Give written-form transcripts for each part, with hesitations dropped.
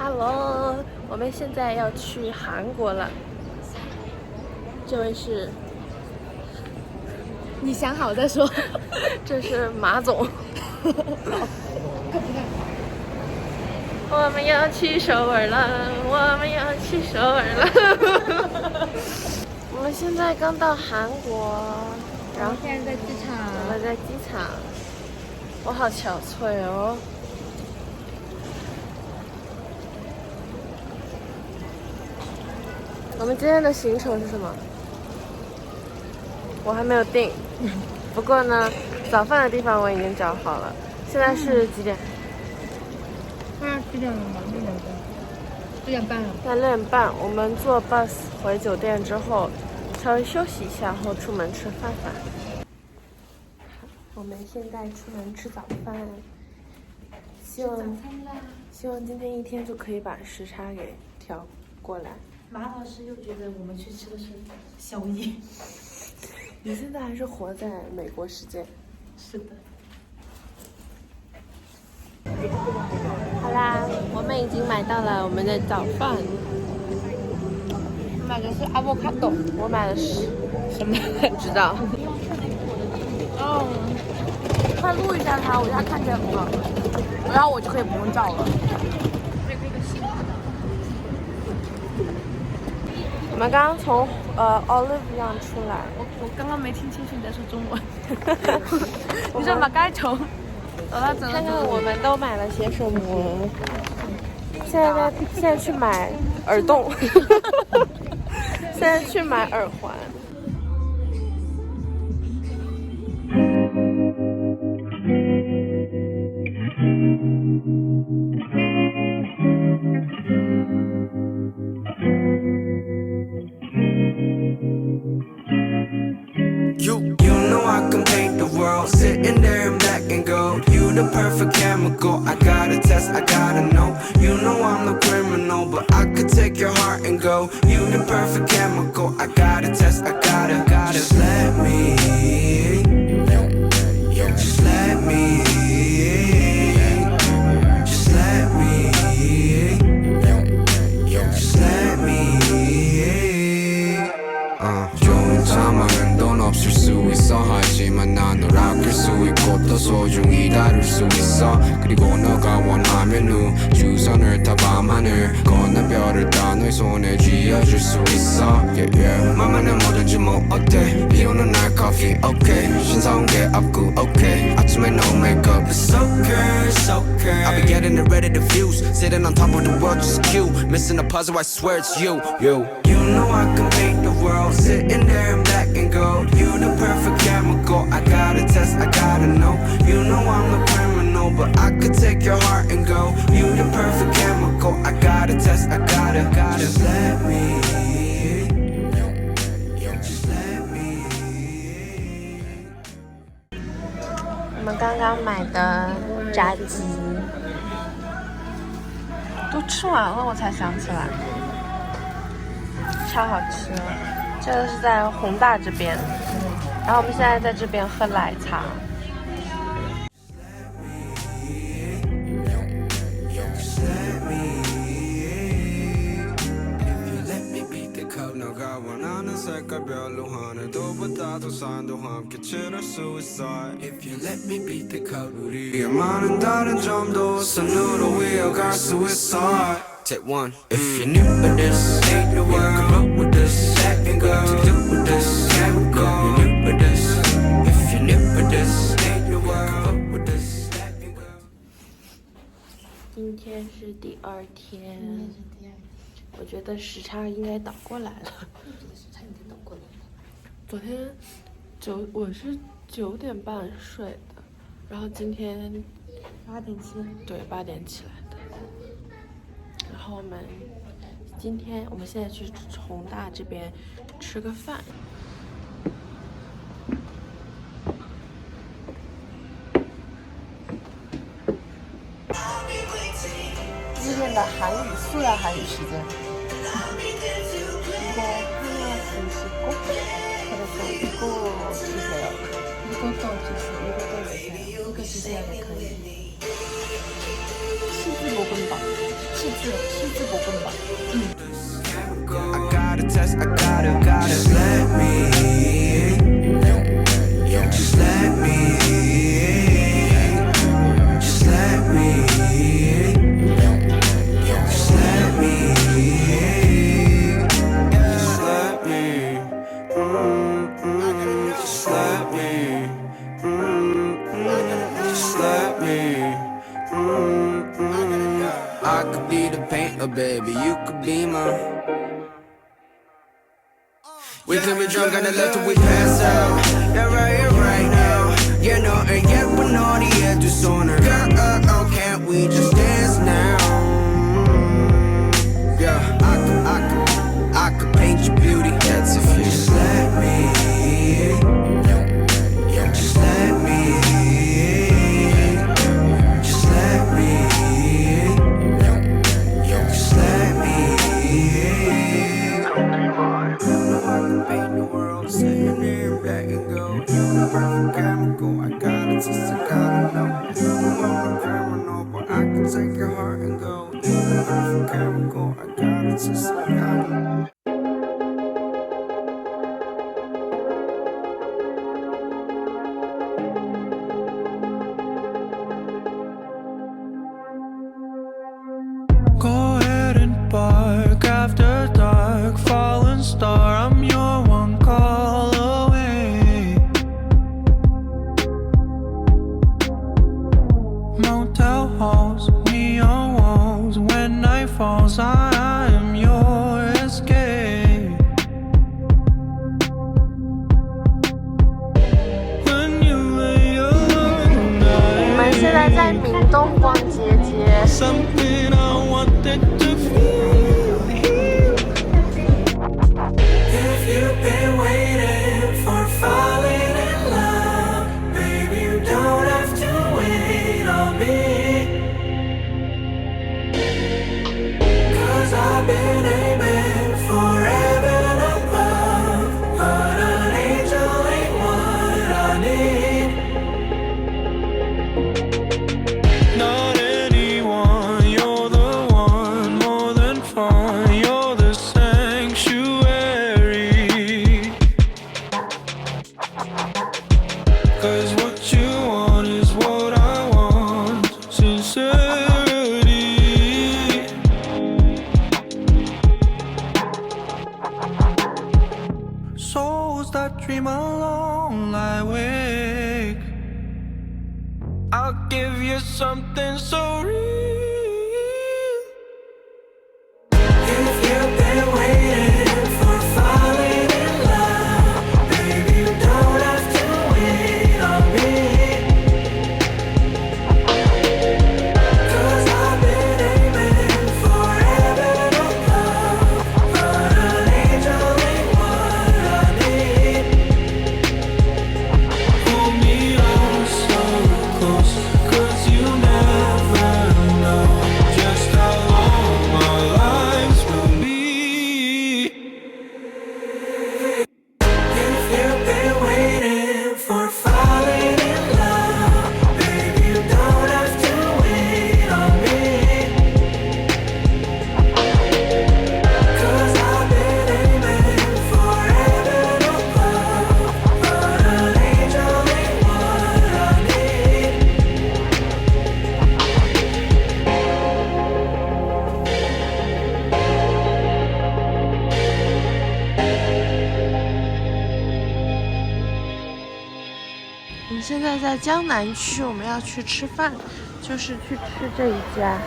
Hello，我们现在要去韩国了。这位是，你想好再说。这是马总。我们要去首尔了，我们要去首尔了。我们现在刚到韩国，然后现在在机场。我们在机场，我好憔悴哦。我们今天的行程是什么？我还没有定，不过呢，早饭的地方我已经找好了。现在是几点？几点了吗？6点半了。现在6点半，我们坐 bus 回酒店之后，稍微休息一下后出门吃饭。我们现在出门吃早饭，希望今天一天就可以把时差给调过来。马老师又觉得我们去吃的是宵夜。你现在还是活在美国时间。是的。好啦，我们已经买到了我们的早饭。买的是 avocado， 我买的是什么？不知道。哦，快录一下它，我现在看见了，然后我就可以不用照了。我们刚刚从Olive 上出来，我刚刚没听清楚你在说中文。你说马该虫？看看我们都买了些什么。现在去买耳洞，现在去买耳环。You know I can paint the world, sitting there in black and gold. You the perfect chemical, I gotta test, I gotta know. You know I'm the criminal, but I could take your heart and go. You the perfect chemical, I gotta test, I gotta. Just let me, just let me, just let me, just let me. 좋은 상황은 돈 없을 수 있어 하지만 난 널 아낄 수 있고 더 소중히 다룰 수 있어 그리고 너가 원하면 우주선을 타 밤하늘 건너 별을 따 너의 손에 쥐어줄 수 있어 yeah, yeah. 맘에는 뭐든지 뭐 어때 비 오는 날 커피 okay 신사온 게 없고 okay 아침에 no makeup it's okay it's okay I'll be getting it ready to fuse sitting on top of the world just cute missing a puzzle I swear it's you You know I can paint the world sitting there in black and gold You the perfect chemical I gotta test, I gotta know You know I'm the criminal But I could take your heart and go You the perfect chemical I gotta test, I gotta Just let me Just let me 我们刚刚买的炸鸡都吃完了，我才想起来，超好吃。这个是在弘大这边，然后我们现在在这边喝奶茶。If you let me beat the code 우리의 많은 다른 점도 선으로 이어갈 수 있어 Take one If you're new to this ain't the world Come up with this let me go To do with this let me go If you're new to this If you're new to this ain't the world Come up with this let me go 今天是第2天，我觉得时差应该倒过来了。昨天我是9点半睡的，然后今天8点起来。对8点起来的。然后我们现在去弘大这边吃个饭。今天的韩语素养韩语时间。이거 하나 드시고 그래서 이거 주세요. 이것도 주세요. 이것도 주세요. 이거 주세요. 네, 그래요. 치즈 볶음밥. 치즈. 是字国棍吧。I gotta test, I gotta just let me, just let me, just let me, just let me, just let me, just let me, just let me. I could be the painter, baby, you could be my. We could be drunk on the left till we pass out. Yeah, right here, right now. Yeah, no, and yet we're naughty yet too sooner. Girl, can't we just dance now? Yeah, I could paint your beauty. That's if you just let me. Just let me. Just let me. Just let me. Paint the world, say your name back and go. You the perfect chemical, I gotta taste, I gotta know. You are a criminal, but I can take your heart and go. You the perfect chemical, I gotta taste, I gotta know. Go ahead and bark after dark, fallen star, I'm your one call away. Motel halls, neon walls, when night falls, I am your escape. When you lay alone, 我们现在在明洞逛街街。 something I wanted to feel. If you've been waiting for falling in love, baby, you don't have to wait on me. 'Cause I've been aiming for heaven above, but an angel ain't what I need. Not anyone, you're the one, more than fun, you're the sanctuary. 'Cause what you want is what I want, sincerity. Souls that dream alone lie awake, I'll give you something so real. If you've been waiting for falling in love, baby, you don't have to wait on me. 'Cause I've been aiming for heaven above, but an angel ain't what I need. Hold me on so close, 'cause you never know just how long our lives will be. If you've been waiting for falling in love, baby, you don't have to wait on me. 'Cause I've been aiming for heaven above, but an angel ain't what I need. 我们现在在江南区，我们要去吃饭，就是去吃这一家。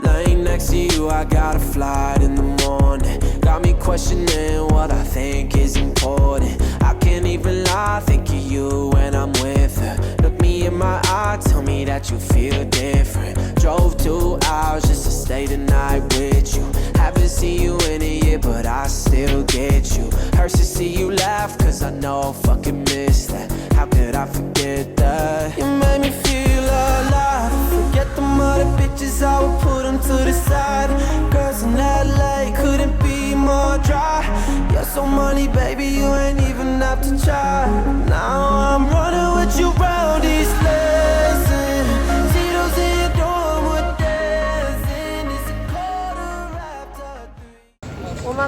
Lying next to you, I got a flight in the morning. Got me questioning what I think is important. I can't even lie, think of you when I'm with her. Look me in my eye, tell me that you feel different. Drove 2 hours just to stay the night with you. Haven't seen you in a year, but I still get you. Hurts to see you laugh, cause I know I fucking miss that. How could I forget that? You made me feel alive. Forget the mother bitches, I would put them to the side. Girls in LA couldn't be more dry. You're so money, baby, you ain't even have to try. Now I'm running with you round these lessons. See those in your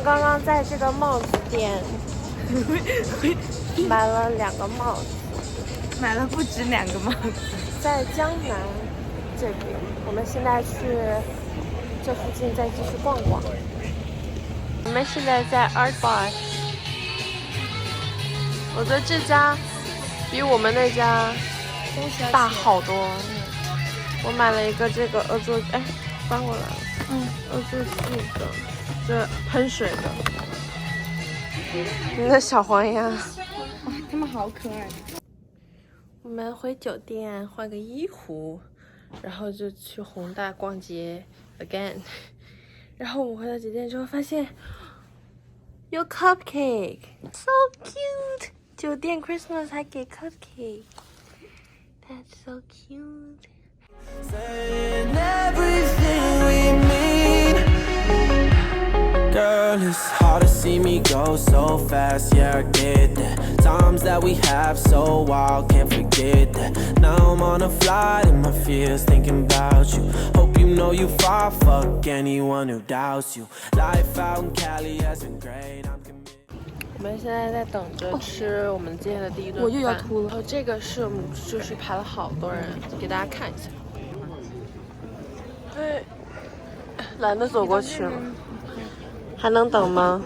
刚刚在这个帽子店买了2个帽子，买了不止2个帽子。在江南这边，我们现在去这附近再继续逛逛。我们现在在 Art Bar， 我觉得这家比我们那家大好多。我买了一个这个恶作剧，哎，翻过来了，恶作剧的，这喷水的，你的小黄鸭，他们好可爱。我们回酒店换个衣服，然后就去宏大逛街 again。然后我们回到酒店之后发现有 cupcake， so cute。酒店 Christmas 还给 cupcake，that's so cute。Saying everything we mean. Girl, it's hard to see me go so fast, yeah, I get that. Times that we have so wild, can't forget that. Now I'm on a flight in my fears, thinking about you. Hope you know you far, fuck anyone who doubts you. Life out in Cali has been great, I'm committed. 我们现在在等着吃我们今天的第一顿饭。我又要吐了。然后这个是我们就是排了好多人，给大家看一下。对，懒得走过去了。还能等吗？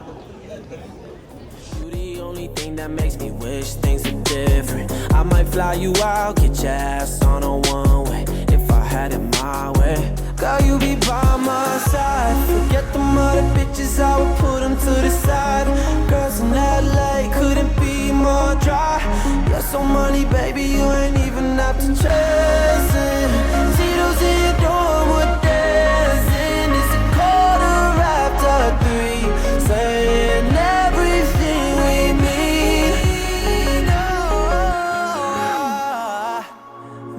You the only thing that makes me wish things were different. I might fly you out, get your ass on a one-way if I had it my way. Girl, you be by my side. Forget them other bitches, I would put them to the side. Girls in LA couldn't be more dry. You're so money, baby, you ain't even have to chase it. See those in your dorm, we're dancing. It's a quarter after 3, saying everything we mean.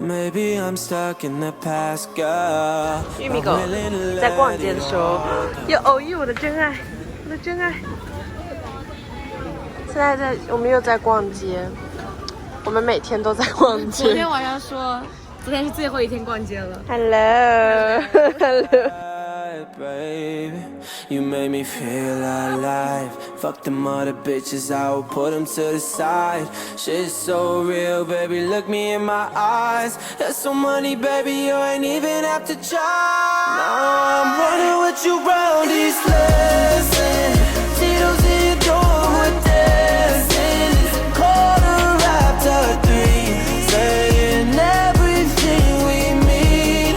Maybe I'm stuck in the past, girl. 玉米狗在逛街的时候又偶遇我的真爱，我的真爱。现在我们又在逛街，我们每天都在逛街。昨天晚上说，昨天是最后一天逛街了。Hello，Hello。 Baby, you made me feel alive. Fuck them other bitches, I will put them to the side. Shit's so real, baby, look me in my eyes. There's so money, baby, you ain't even have to try. Now I'm running with you round these lessons. See those in your dorm, we're dancing. It's a quarter after 3, saying everything we mean.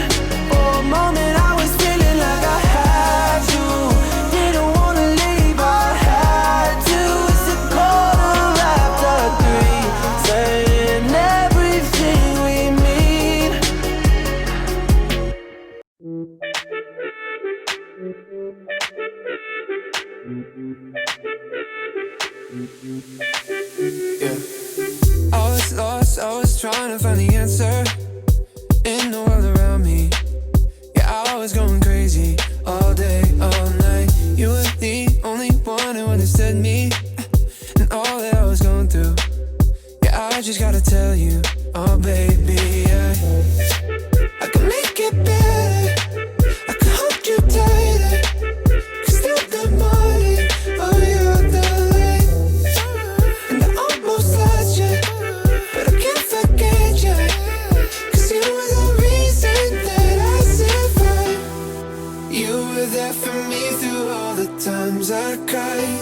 For a moment I was feeling like I had you. Didn't wanna leave, I had to. It's a quarter after 3, saying everything we mean. Yeah. I was lost, I was trying to find the answer in the world around me. Yeah, I was going crazy all day, all night. You were the only one who understood me and all that I was going through. Yeah, I just gotta tell you, oh baby, yeah. I can make it better, I can hold you tighter. Cause still the morning, oh you're the light. And I almost lost you, but I can't forget you. Cause you were the reason that I survived. You were there for me through all the times I cried.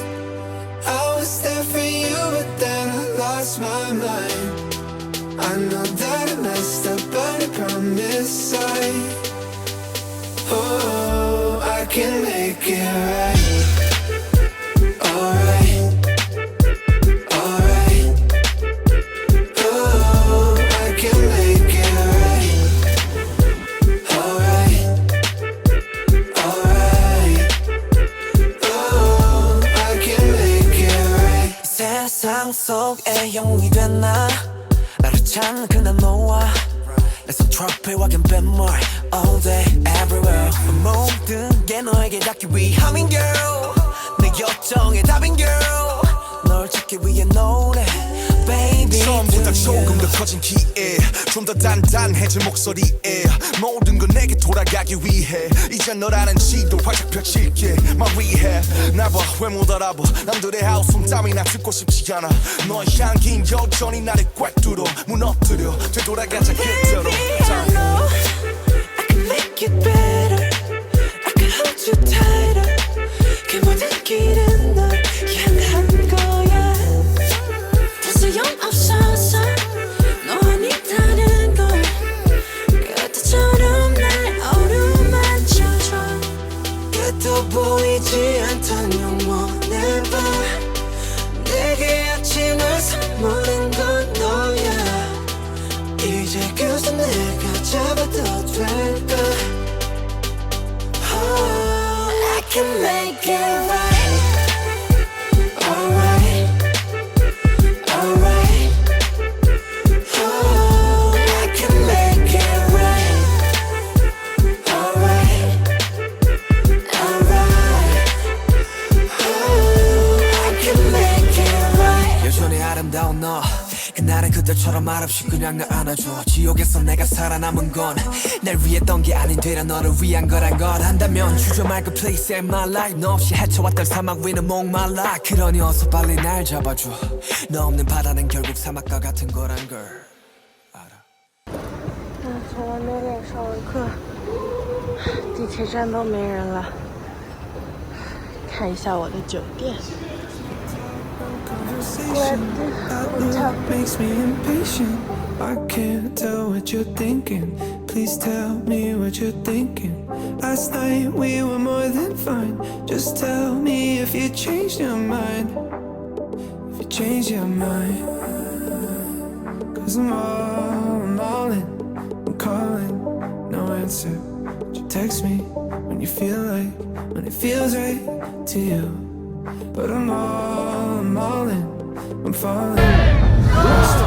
I was there for you, but then I lost my mind. I know that I messed up, but I promise oh, I can make it right. Alright, alright. Oh, I can make it right. Alright, alright. Oh, I can make it right. 세상 속에 영웅이 된 나 나를 찾는 그날 너와 내 손 트로피와 갬뱀물 all day everywhere 모든 게 너에게 닿기 위함인 girl 내 요청의 답인 girl 널 찾기 위해 노래 baby 처음보다 조금 더 커진 기에 좀 더 단단해진 목소리에 모든 건 내게 돌아가기 위해 이제 너라는 지도 활짝 펼칠게 My rehab 나봐 왜 못 알아봐 남들의 하우스 땀이나 듣고 싶지 않아 너의 향긴 여전히 나를 꽉 뚫어 무너뜨려 되돌아가자 그대로 Baby I know I can make it better I can hold you tighter 그 모든 길은 널 향한 거야 소용없어서 너 아니다는 걸 그때처럼 날 어루만져줘 끝도 보이지 않던 영원의 밤 내게 아침을 선물한 건 너야 이제 그저 내가 잡아도 될까 oh, I can make it right alright alright oh, I can make it right alright alright oh, I can make it right 여전히 아름다운 너 그날은 그들처럼 말없이 그냥 날 안아줘 지옥에서 내가 살아남은 건 날 위했던 게 아닌 되려 너를 위한 거란 걸 한다면 주저 말고 please save my life 너 없이 헤쳐왔던 사막 위는 목말라 그러니 어서 빨리 날 잡아줘 너 없는 바다는 결국 사막과 같은 거란 걸 알아 从来没脸上完课，地铁站都没人了。看一下我的酒店。 Outlook makes me impatient. I can't tell what you're thinking. Please tell me what you're thinking. Last night we were more than fine. Just tell me if you changed your mind. If you changed your mind. Cause I'm all in. I'm calling, no answer. But you text me when you feel like, when it feels right to you. But I'm all in. I'm falling. Lost